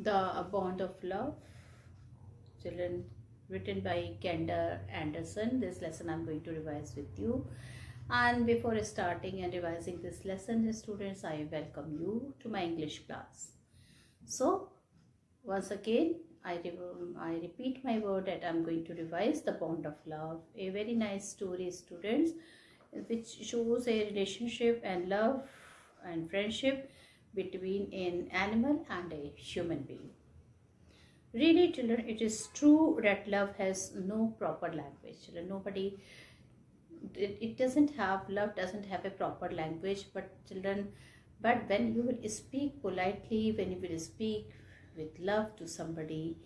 The Bond of Love, children, written by Kenda Anderson. This lesson I'm going to revise with you. And before starting and revising this lesson, students, I welcome you to my English class. So, once again, I repeat my word that I'm going to revise The Bond of Love. A very nice story, students, which shows a relationship and love and friendship between an animal and a human being. Really, children, it is true that love has no proper language. Children, it doesn't have, love doesn't have a proper language, but when you will speak politely, when you will speak with love to somebody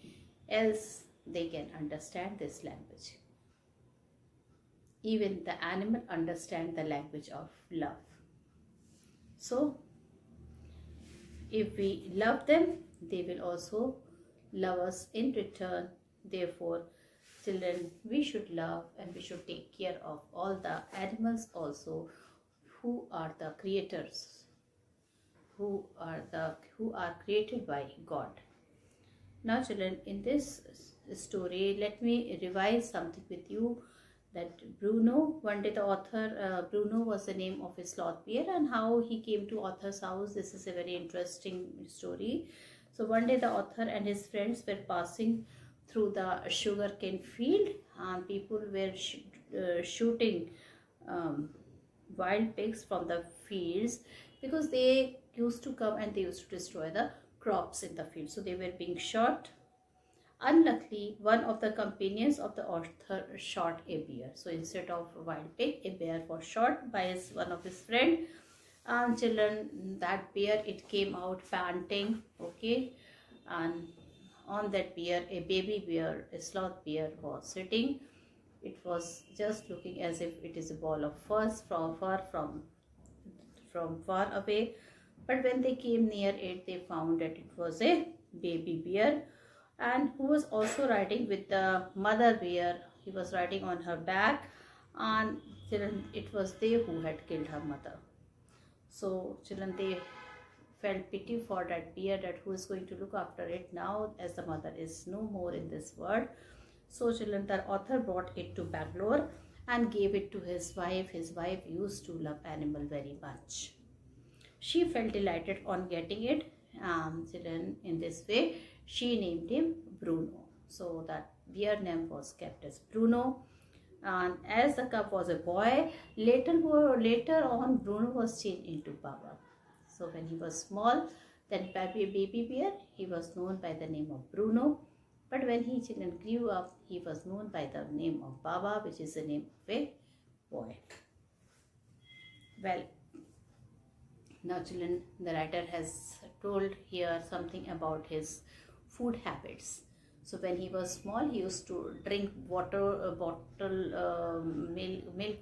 else, they can understand this language. Even the animal understand the language of love. So, if we love them, they will also love us in return. Therefore, children, we should love and we should take care of all the animals also who are the creators, who are created by God. Now, children, in this story, let me revise something with you. That Bruno, one day the author, Bruno was the name of a sloth bear, and how he came to author's house. This is a very interesting story. So one day the author and his friends were passing through the sugarcane field, and people were shooting wild pigs from the fields, because they used to come and they used to destroy the crops in the field. So they were being shot. Unluckily, one of the companions of the author shot a bear. So instead of a wild pig, a bear was shot by one of his friend. And children, that bear, it came out panting, okay, and on that bear, a baby bear, a sloth bear, was sitting. It was just looking as if it is a ball of fuzz from far away. But when they came near it, they found that it was a baby bear, and who was also riding with the mother bear. He was riding on her back, and children, it was they who had killed her mother. So children, they felt pity for that bear, that who is going to look after it now, as the mother is no more in this world. So children, the author brought it to Bangalore and gave it to his wife. His wife used to love animal very much. She felt delighted on getting it. Children, in this way, she named him Bruno. So that bear name was kept as Bruno. And as the cub was a boy, later on Bruno was changed into Baba. So when he was small, then baby bear, he was known by the name of Bruno. But when he children grew up, he was known by the name of Baba, which is the name of a boy. Well, now children, the writer has told here something about his food habits. So when he was small, he used to drink milk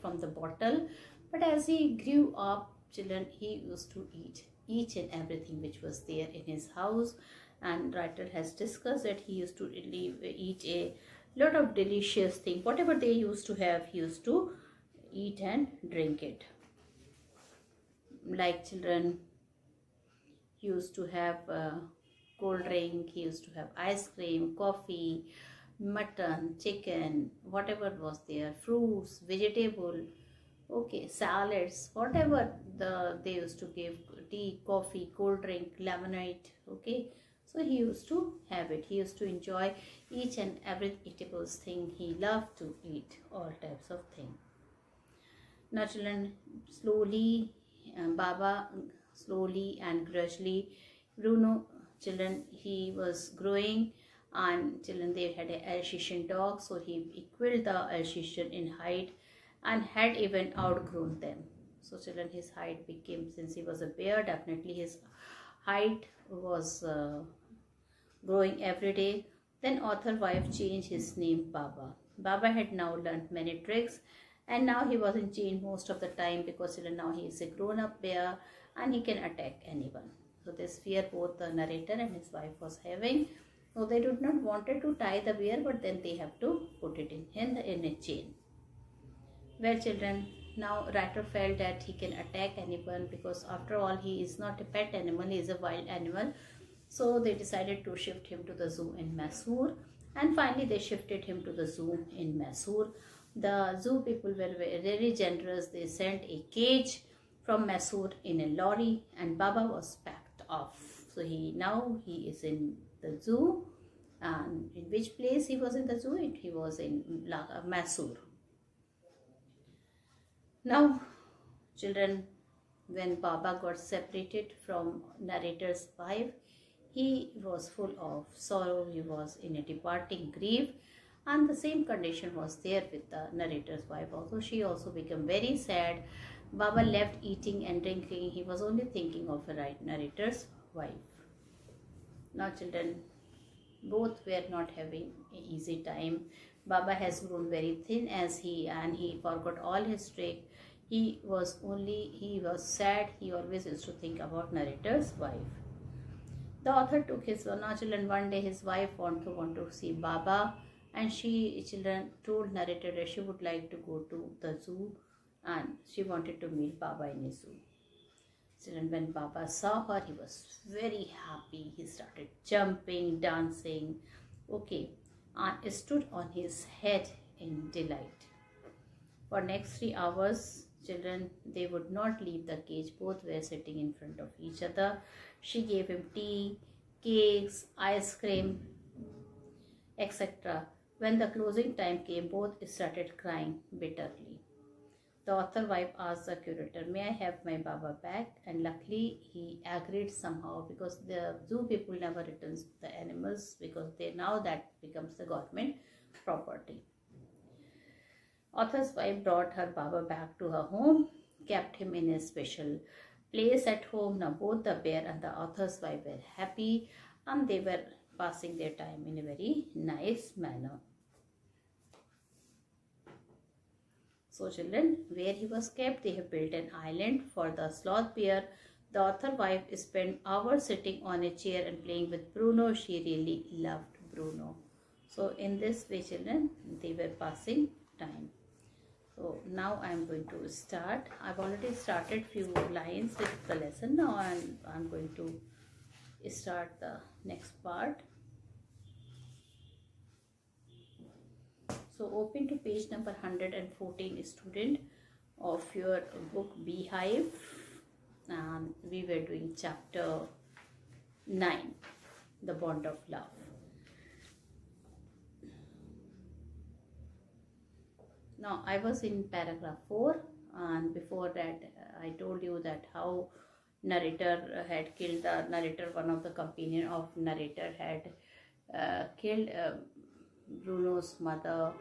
from the bottle. But as he grew up, children, he used to eat each and everything which was there in his house. And writer has discussed that he used to eat a lot of delicious things. Whatever they used to have, he used to eat and drink it. Like children, he used to have cold drink, he used to have ice cream, coffee, mutton, chicken, whatever was there, fruits, vegetable, okay, salads, whatever they used to give, tea, coffee, cold drink, lemonade, okay. So he used to have it. He used to enjoy each and every eatable thing. He loved to eat all types of things. Now children, Baba slowly and gradually, Bruno, children, he was growing, and children, they had a Alsatian dog, so he equaled the Alsatian in height and had even outgrown them. So children, his height became, since he was a bear, definitely his height was growing every day. Then author wife changed his name Baba. Baba had now learned many tricks, and now he was in chain most of the time, because now he is a grown-up bear and he can attack anyone. So this fear both the narrator and his wife was having. So they did not wanted to tie the bear, but then they have to put it in a chain. Well children, now writer felt that he can attack anyone, because after all he is not a pet animal, he is a wild animal. So they decided to shift him to the zoo in Mysore, and finally they shifted him to the zoo in Mysore. The zoo people were very generous. They sent a cage from Mysore in a lorry, and Baba was packed off. So he is in the zoo. And in which place he was in the zoo? He was in Mysore. Now, children, when Baba got separated from narrator's wife, he was full of sorrow. He was in a departing grief, and the same condition was there with the narrator's wife also. She also became very sad. Baba left eating and drinking. He was only thinking of the narrator's wife. Now, children, both were not having an easy time. Baba has grown very thin and he forgot all his trick. He was sad. He always used to think about narrator's wife. The author took his children. One day his wife want to see Baba, and children told narrator that she would like to go to the zoo and she wanted to meet Baba in a zoo. Children, when Baba saw her, he was very happy. He started jumping, dancing, and stood on his head in delight. For next 3 hours, children, they would not leave the cage. Both were sitting in front of each other. She gave him tea, cakes, ice cream, etc. When the closing time came, both started crying bitterly. The author wife asked the curator, "May I have my Baba back?" And luckily he agreed somehow, because the zoo people never returns the animals, because now that becomes the government property. Author's wife brought her Baba back to her home, kept him in a special place at home. Now both the bear and the author's wife were happy, and they were passing their time in a very nice manner. So children, where he was kept, they have built an island for the sloth bear. The author wife spent hours sitting on a chair and playing with Bruno. She really loved Bruno. So in this way, children, they were passing time. So now I am going to start. I've already started few lines with the lesson. Now I'm going to start the next part. So open to page number 114, student, of your book Beehive, and we were doing chapter 9, The Bond of Love. Now I was in paragraph 4, and before that I told you that how narrator had killed the narrator. One of the companion of narrator had killed Bruno's mother,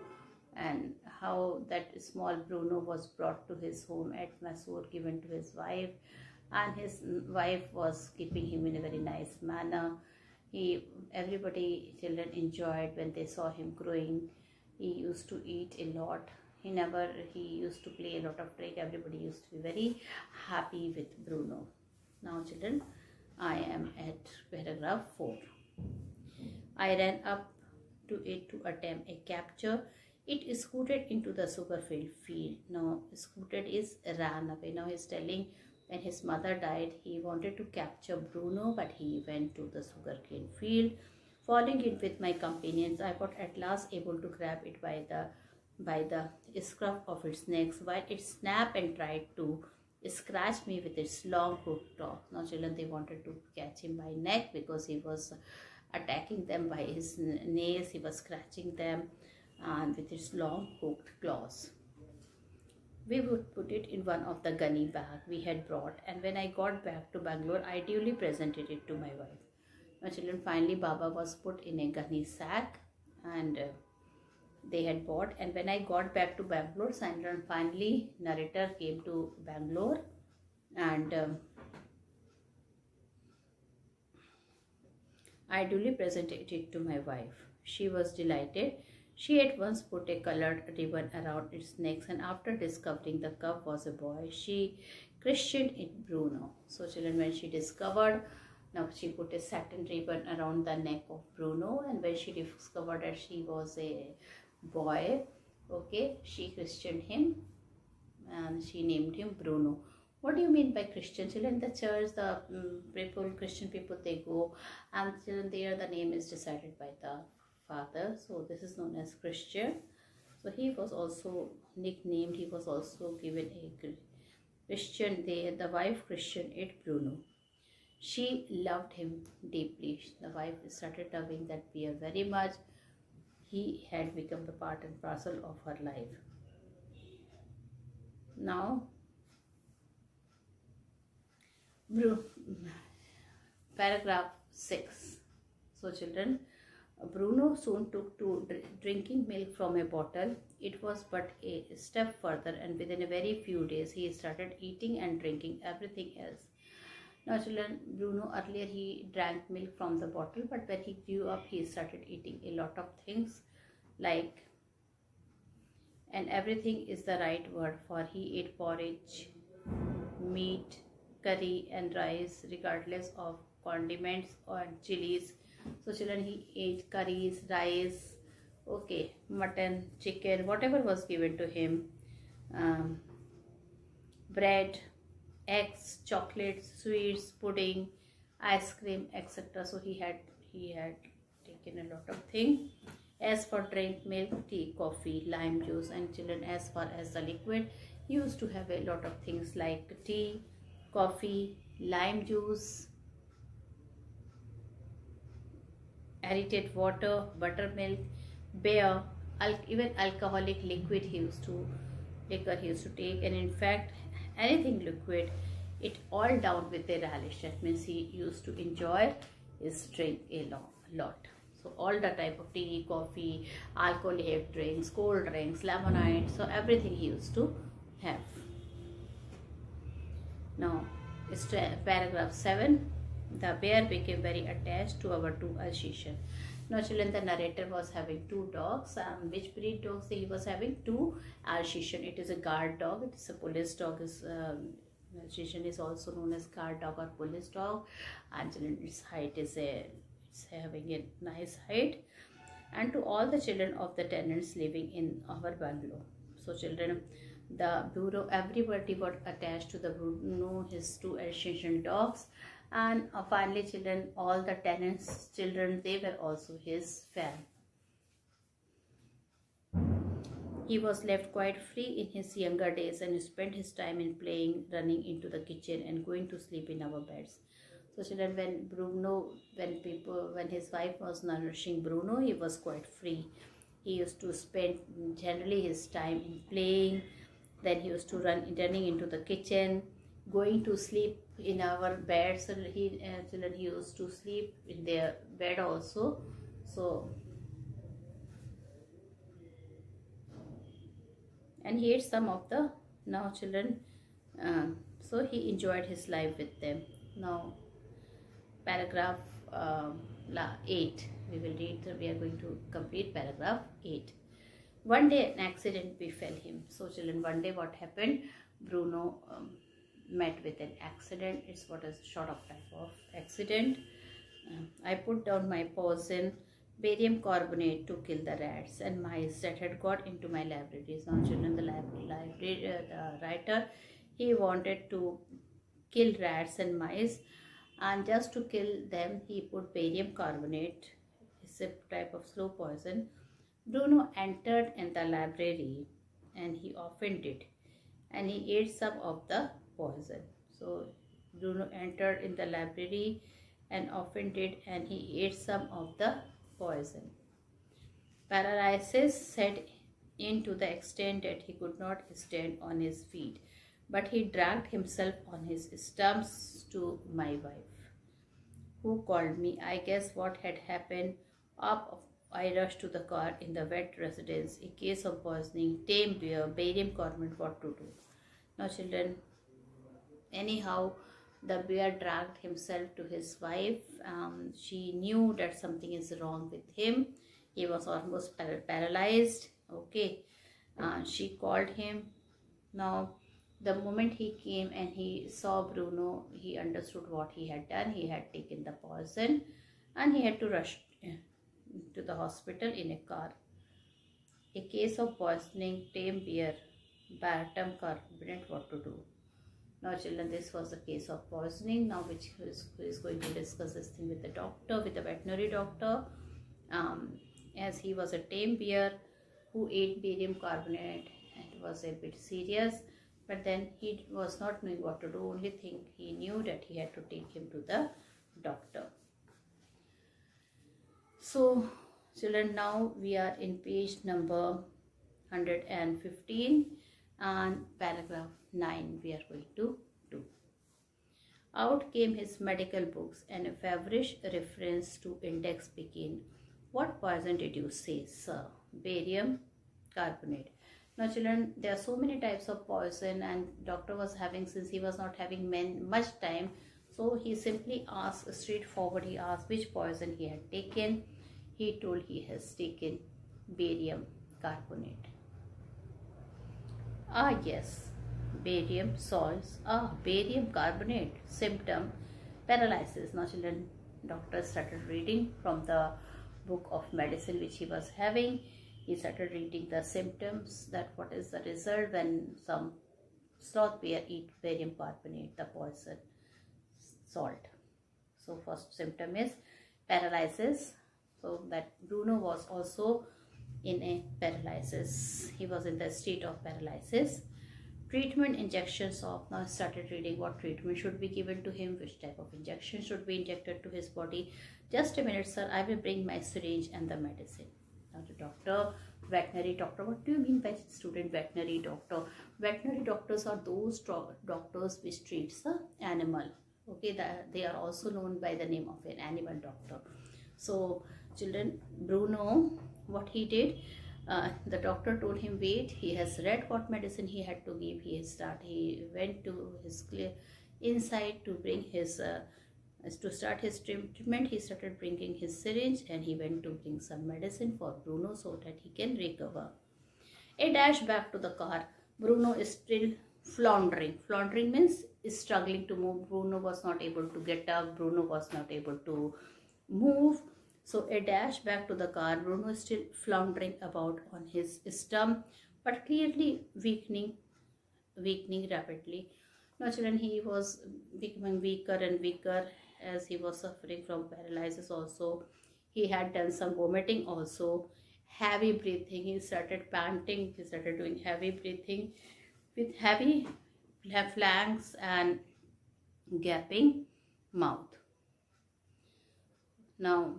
and how that small Bruno was brought to his home at Mysore, given to his wife, and his wife was keeping him in a very nice manner. Everybody, children, enjoyed when they saw him growing. He used to eat a lot. He used to play a lot of trick. Everybody used to be very happy with Bruno. Now children, I am at paragraph 4. I ran up to it to attempt a capture. It scooted into the sugarfield field. Now scooted is ran away. Now he's telling, when his mother died, he wanted to capture Bruno, but he went to the sugarcane field. Following it with my companions, I was at last able to grab it by the scruff of its neck, while it snapped and tried to scratch me with its long hooked claw. Now children, they wanted to catch him by neck, because he was attacking them by his nails. He was scratching them and with its long hooked claws. We would put it in one of the gunny bag we had brought, and when I got back to Bangalore, I duly presented it to my wife. My children, finally Baba was put in a gunny sack, and they had bought. And when I got back to Bangalore, finally narrator came to Bangalore, and I duly presented it to my wife. She was delighted. She at once put a colored ribbon around its neck, and after discovering the cub was a boy, she christened it Bruno. So children, when she discovered, now she put a satin ribbon around the neck of Bruno, and when she discovered that she was a boy, she christened him and she named him Bruno. What do you mean by Christian? Children, the church, the people, Christian people, they go, and children there the name is decided by the father. So this is known as Christian. So he was also nicknamed, he was also given a Christian. The wife Christian ate Bruno. She loved him deeply. The wife started loving that bear very much. He had become the part and parcel of her life. Now, paragraph 6. So children, Bruno soon took to drinking milk from a bottle. It was but a step further, and within a very few days he started eating and drinking everything else. Now children, Bruno earlier he drank milk from the bottle, but when he grew up he started eating a lot of things like, and everything is the right word, for he ate porridge, meat, curry and rice regardless of condiments or chilies. So children, he ate curries, rice, okay, mutton, chicken, whatever was given to him, bread, eggs, chocolates, sweets, pudding, ice cream, etc. So he had taken a lot of things. As for drink, milk, tea, coffee, lime juice, and children, as far as the liquid, he used to have a lot of things like tea, coffee, lime juice, aerated water, buttermilk, beer, even alcoholic liquid liquor he used to take, and in fact anything liquid, it all down with a relish. That means he used to enjoy his drink a lot. So all the type of tea, coffee, alcoholic drinks, cold drinks, lemonade, so everything he used to have. Now, it's paragraph 7. The bear became very attached to our two Alsatian. Now children, the narrator was having two dogs. Which breed dogs he was having? Two Alsatian. It is a guard dog. It is a police dog. Alsatian is also known as guard dog or police dog. And children, its height is it's having a nice height. And to all the children of the tenants living in our bungalow. So children, the Bruno, everybody was attached to the Bruno, his two Alsatian dogs. And finally children, all the tenants' children, they were also his fan. He was left quite free in his younger days and spent his time in playing, running into the kitchen and going to sleep in our beds. So children, when Bruno, when his wife was nourishing Bruno, he was quite free. He used to spend generally his time in playing. Then he used to running into the kitchen, going to sleep in our bed. So children, he used to sleep in their bed also. So, and he ate some of the, now children, so he enjoyed his life with them. Now paragraph 8, we will read, we are going to complete paragraph 8. One day an accident befell him. So children, one day what happened, Bruno met with an accident. It's what is sort of type of accident. I put down my poison, barium carbonate, to kill the rats and mice that had got into my libraries. Now children, the writer, he wanted to kill rats and mice, and just to kill them he put barium carbonate. It's a type of slow poison. Bruno entered in the library, and he often did, and he ate some of the poison. So Bruno entered in the library and often did, and he ate some of the poison. Paralysis set in to the extent that he could not stand on his feet, but he dragged himself on his stumps to my wife, who called me. I guess what had happened. Up I rushed to the car in the wet residence. A case of poisoning, tame beer, barium carbonate, what to do? Now children, anyhow, the bear dragged himself to his wife. She knew that something is wrong with him. He was almost paralyzed. Okay, she called him. Now, the moment he came and he saw Bruno, he understood what he had done. He had taken the poison, and he had to rush to the hospital in a car. A case of poisoning, tame beer, barium carbonate, what to do? Now children, this was the case of poisoning. Now which who is going to discuss this thing with the doctor, with the veterinary doctor. As he was a tame bear who ate barium carbonate, and it was a bit serious, but then he was not knowing what to do. Only thing he knew that he had to take him to the doctor. So children, now we are in page number 115 and paragraph 9 we are going to do. Out came his medical books and a feverish reference to index began. What poison did you say, sir? Barium carbonate. Now children, there are so many types of poison, and doctor was having, since he was not having much time, so he simply asked straightforward, he asked which poison he had taken. He told he has taken barium carbonate. Ah yes, barium salts. Ah, barium carbonate. Symptom, paralysis. Now children, doctor started reading from the book of medicine which he was having. He started reading the symptoms, that what is the result when some sloth bear eat barium carbonate, the poison salt. So first symptom is paralysis. So that Bruno was also in a paralysis. He was in the state of paralysis. Treatment, injections of, now started reading what treatment should be given to him, which type of injection should be injected to his body. Just a minute, sir, I will bring my syringe and the medicine. Now the doctor, veterinary doctor, what do you mean by student veterinary doctor? Veterinary doctors are those doctors which treats the animal. Okay, they are also known by the name of an animal doctor. So children, Bruno, what he did, the doctor told him wait. He has read what medicine he had to give. He went to his inside to bring his to start his treatment. He started bringing his syringe and he went to bring some medicine for Bruno so that he can recover. A dash back to the car. Bruno is still floundering. Floundering means struggling to move. Bruno was not able to get up. Bruno was not able to move. So a dash back to the car. Bruno is still floundering about on his stump, but clearly weakening rapidly. Now children, he was becoming weaker and weaker as he was suffering from paralysis also. He had done some vomiting also. Heavy breathing. He started panting. He started doing heavy breathing with heavy flanks and gaping mouth. Now,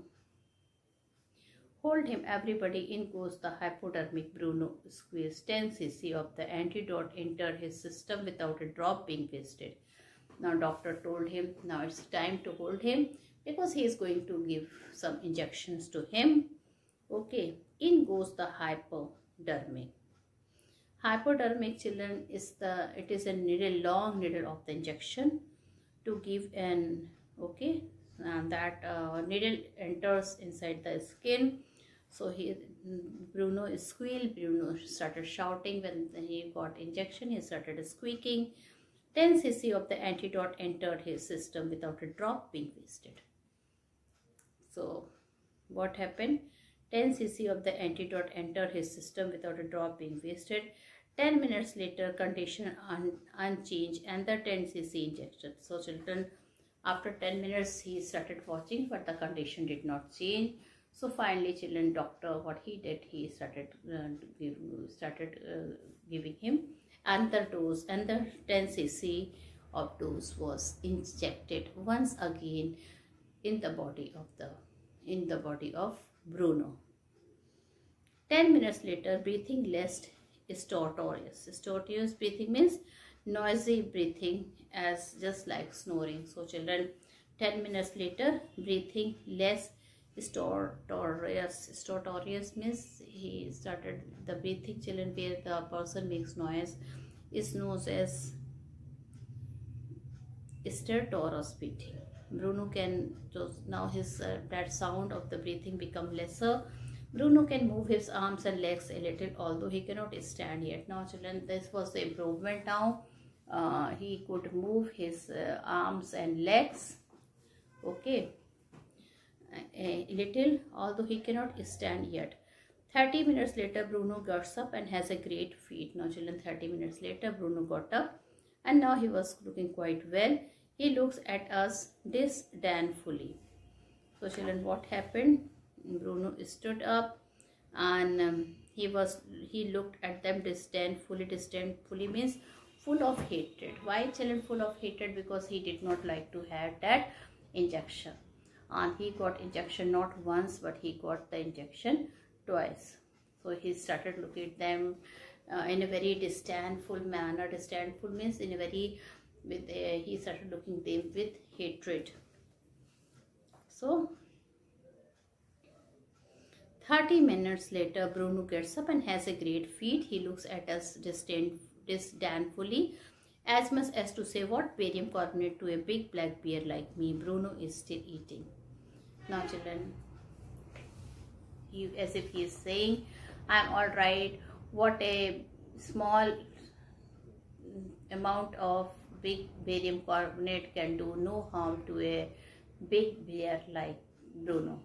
hold him, everybody. In goes the hypodermic. Bruno squeezed 10 cc of the antidote entered his system without a drop being wasted. Now doctor told him, now it's time to hold him because he is going to give some injections to him. Okay, in goes the hypodermic. Hypodermic, children, is it is a needle, long needle of the injection to give an, okay, and that needle enters inside the skin. So Bruno is squealed. Bruno started shouting when he got injection. He started squeaking. 10 cc of the antidote entered his system without a drop being wasted. So what happened? 10 cc of the antidote entered his system without a drop being wasted. 10 minutes later, condition unchanged and the 10 cc injection. So children, after 10 minutes he started watching, but the condition did not change. So finally children, doctor, what he did, he started giving him another dose, and the 10 cc of dose was injected once again in the body of Bruno. 10 minutes later, breathing less stertorous. Stertorous breathing means noisy breathing, as just like snoring. So children, 10 minutes later, breathing less stertorous. Stertorous means he started the breathing, children, where the person makes noise is known as stertorous breathing. Bruno can, now his that sound of the breathing become lesser. Bruno can move his arms and legs a little, although he cannot stand yet. Now children, this was the improvement now. He could move his arms and legs, okay, a little, although he cannot stand yet. 30 minutes later, Bruno gets up and has a great feat. Now children, 30 minutes later, Bruno got up and now he was looking quite well. He looks at us disdainfully. So children, what happened? Bruno stood up and he looked at them disdainfully. Disdainfully means full of hatred. Why children full of hatred? Because he did not like to have that injection, and he got injection not once but he got the injection twice. So he started looking at them in a very disdainful manner. Disdainful means in a very he started looking at them with hatred. So 30 minutes later, Bruno gets up and has a great feed. He looks at us disdainfully, as much as to say, what barium carbonate to a big black bear like me? Bruno is still eating. Now children, as if he is saying, I am alright. What a small amount of big barium carbonate can do no harm to a big bear like Bruno.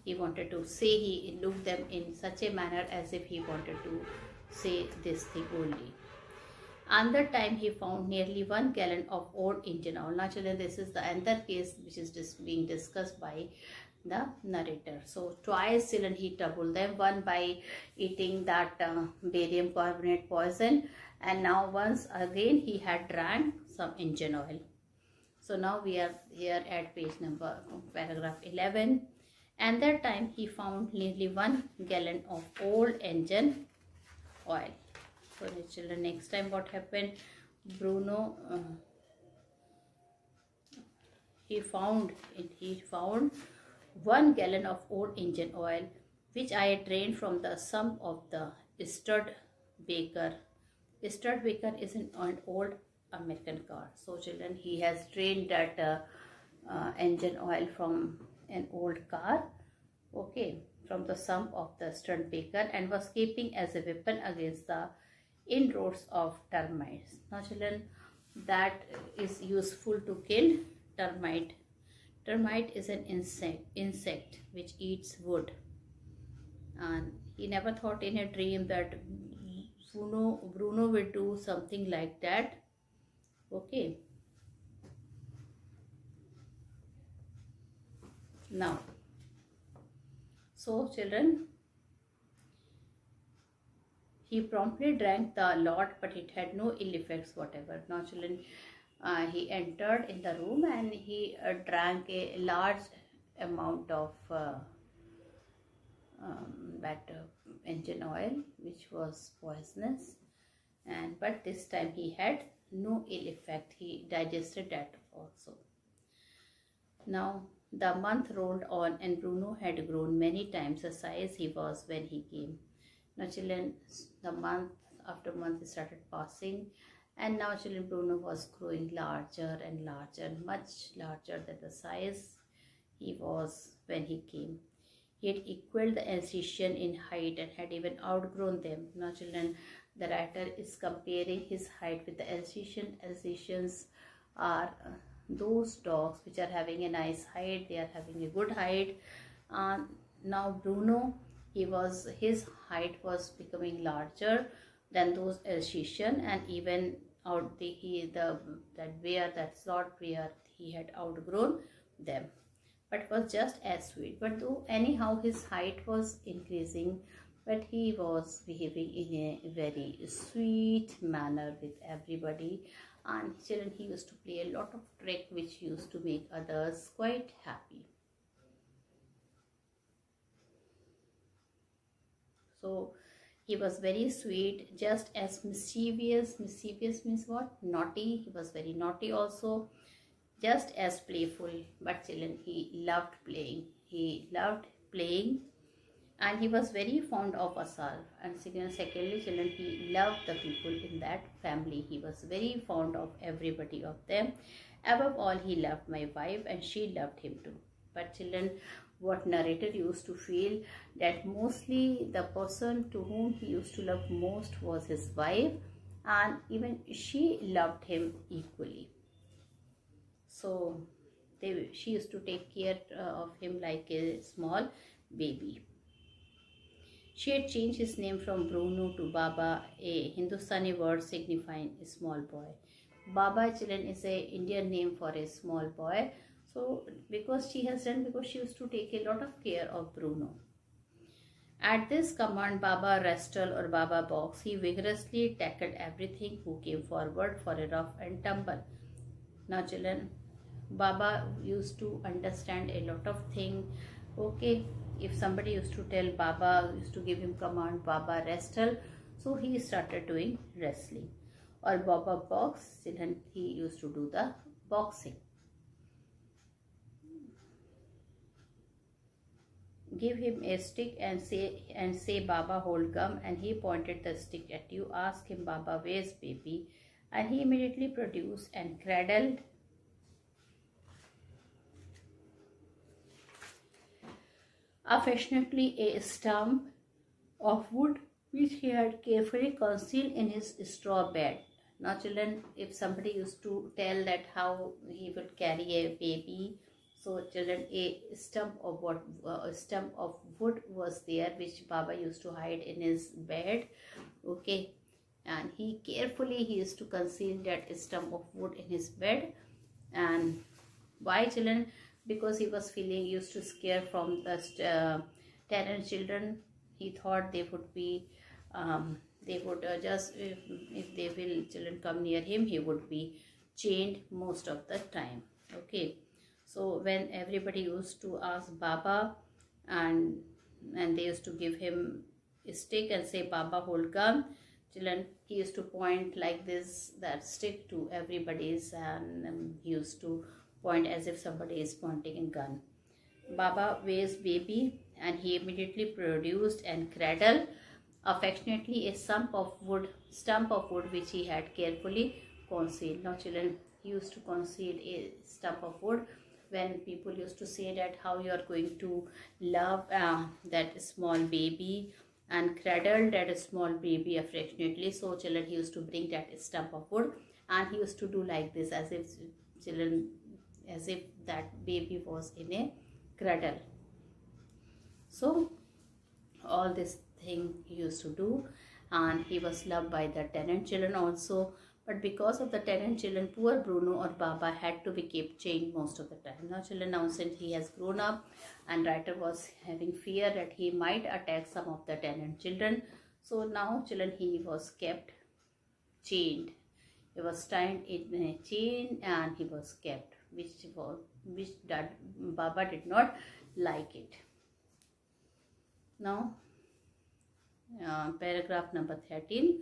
He wanted to say, he looked them in such a manner as if he wanted to say this thing only. Another time he found nearly 1 gallon of old engine oil. Now children, this is the another case which is just being discussed by the narrator. So twice children he troubled them, one by eating that barium carbonate poison, and now once again he had drank some engine oil. So now we are here at paragraph 11. And that time he found nearly 1 gallon of old engine oil. So children, next time what happened? Bruno he found 1 gallon of old engine oil, which I had drained from the sump of the Studebaker. Studebaker is an old American car. So children, he has drained that engine oil from an old car, okay, from the sump of the Studebaker, and was keeping as a weapon against the inroads of termites. Now children, that is useful to kill termite. Termite is an insect which eats wood, and he never thought in a dream that Bruno will do something like that, okay. Now, so children, he promptly drank the lot, but it had no ill effects whatever. Now children, he entered in the room and he drank a large amount of that engine oil, which was poisonous, but this time he had no ill effect. He digested that also. Now the month rolled on and Bruno had grown many times the size he was when he came. Now children, the month after month started passing, and now children, Bruno was growing larger and larger, much larger than the size he was when he came. He had equaled the Alsatian in height and had even outgrown them. Now children, the writer is comparing his height with the Alsatian. Alsatians are those dogs which are having a nice height, they are having a good height. Now Bruno, his height was becoming larger than those Alsatian, and even that slot bear, he had outgrown them, but was just as sweet. But though anyhow his height was increasing, but he was behaving in a very sweet manner with everybody. And children, he used to play a lot of trick which used to make others quite happy. So he was very sweet, just as mischievous. Mischievous means what? Naughty. He was very naughty also, just as playful. But children, he loved playing. He loved playing, and he was very fond of Asal. And secondly, children, he loved the people in that family. He was very fond of everybody of them. Above all, he loved my wife, and she loved him too. But children, what narrator used to feel that mostly the person to whom he used to love most was his wife, and even she loved him equally. So she used to take care of him like a small baby. She had changed his name from Bruno to Baba, a Hindustani word signifying a small boy. Baba children is a Indian name for a small boy. So because she has done, because she used to take a lot of care of Bruno. At this command, Baba wrestle or Baba box, he vigorously tackled everything who came forward for a rough and tumble. Now children, Baba used to understand a lot of things. Okay, if somebody used to tell Baba, used to give him command, Baba wrestle, so he started doing wrestling. Or Baba box, children, he used to do the boxing. Give him a stick and say Baba hold gum, and he pointed the stick at you. Ask him, Baba, where's baby? And he immediately produced and cradled affectionately a stump of wood which he had carefully concealed in his straw bed. Now children, if somebody used to tell that how he would carry a baby, so children, a stump of wood was there which Baba used to hide in his bed. Okay, and he used to conceal that stump of wood in his bed. And why children? Because he was used to scare from the tenant children. He thought they would be they would just if they will children come near him, he would be chained most of the time. Okay, so when everybody used to ask Baba, and they used to give him a stick and say, Baba hold gun, children, he used to point like this, that stick to everybody's, and he used to point as if somebody is pointing a gun. Baba weighs baby, and he immediately produced and cradled affectionately a stump of wood which he had carefully concealed. Now children, he used to conceal a stump of wood. When people used to say that how you are going to love that small baby and cradle that small baby affectionately, so children, he used to bring that stump of wood and he used to do like this, as if children, as if that baby was in a cradle. So all this thing he used to do, and he was loved by the tenant children also. But because of the tenant children, poor Bruno or Baba had to be kept chained most of the time. Now children, now since he has grown up, and writer was having fear that he might attack some of the tenant children, so now children, he was kept chained. He was tied in a chain and he was kept, which that Baba did not like it. Now paragraph number 13.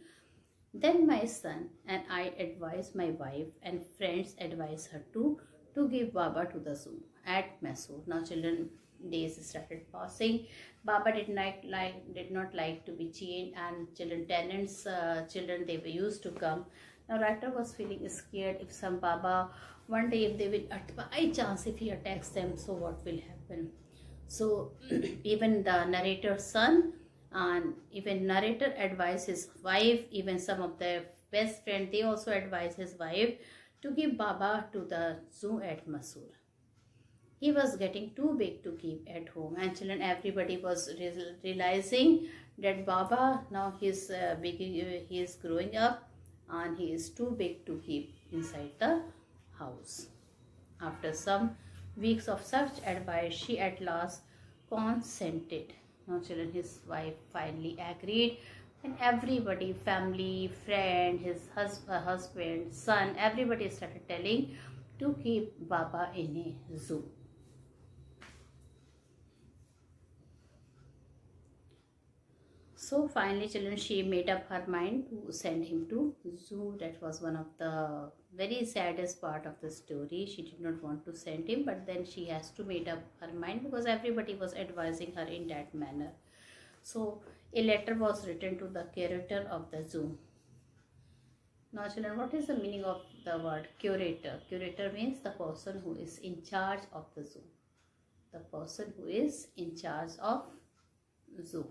Then my son and I advised my wife, and friends advised her to give Baba to the zoo at Mysore. Now children, days started passing. Baba did not like to be chained, and children, tenants children, they were used to come. Now writer was feeling scared, if some Baba one day, if they will by chance if he attacks them, so what will happen? So even the narrator's son and even narrator advised his wife, even some of their best friends, they also advised his wife to give Baba to the zoo at Mysore. He was getting too big to keep at home, and children, everybody was realizing that Baba now he is growing up and he is too big to keep inside the house. After some weeks of such advice, she at last consented. Now children, his wife finally agreed, and everybody, family, friend, his husband, son, everybody started telling to keep Baba in a zoo. So finally children, she made up her mind to send him to zoo. That was one of the very saddest part of the story. She did not want to send him, but then she has to make up her mind because everybody was advising her in that manner. So a letter was written to the curator of the zoo. Now children, what is the meaning of the word curator? Curator means the person who is in charge of the zoo. The person who is in charge of zoo.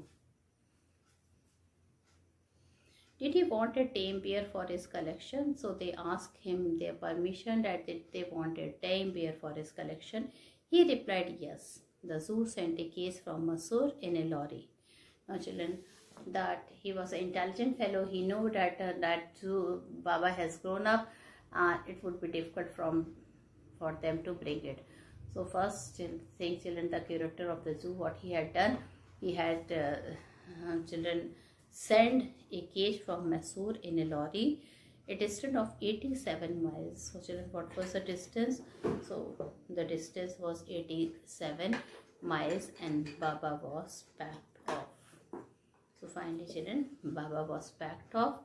Did he want a tame bear for his collection? So they asked him their permission that they wanted a tame bear for his collection. He replied yes. The zoo sent a case from Mysore in a lorry. children, that he was an intelligent fellow. He knew that that zoo Baba has grown up, it would be difficult for them to bring it. So first thing, children, the curator of the zoo, what he had done, he had children send a cage from Mysore in a lorry, a distance of 87 miles. So children, what was the distance? So the distance was 87 miles and Baba was packed off. So finally children, Baba was packed off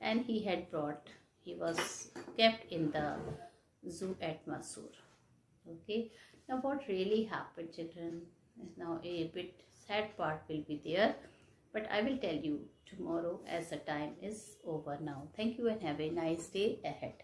and he was kept in the zoo at Mysore. Okay, now what really happened, children? Now a bit sad part will be there, but I will tell you tomorrow as the time is over now. Thank you and have a nice day ahead.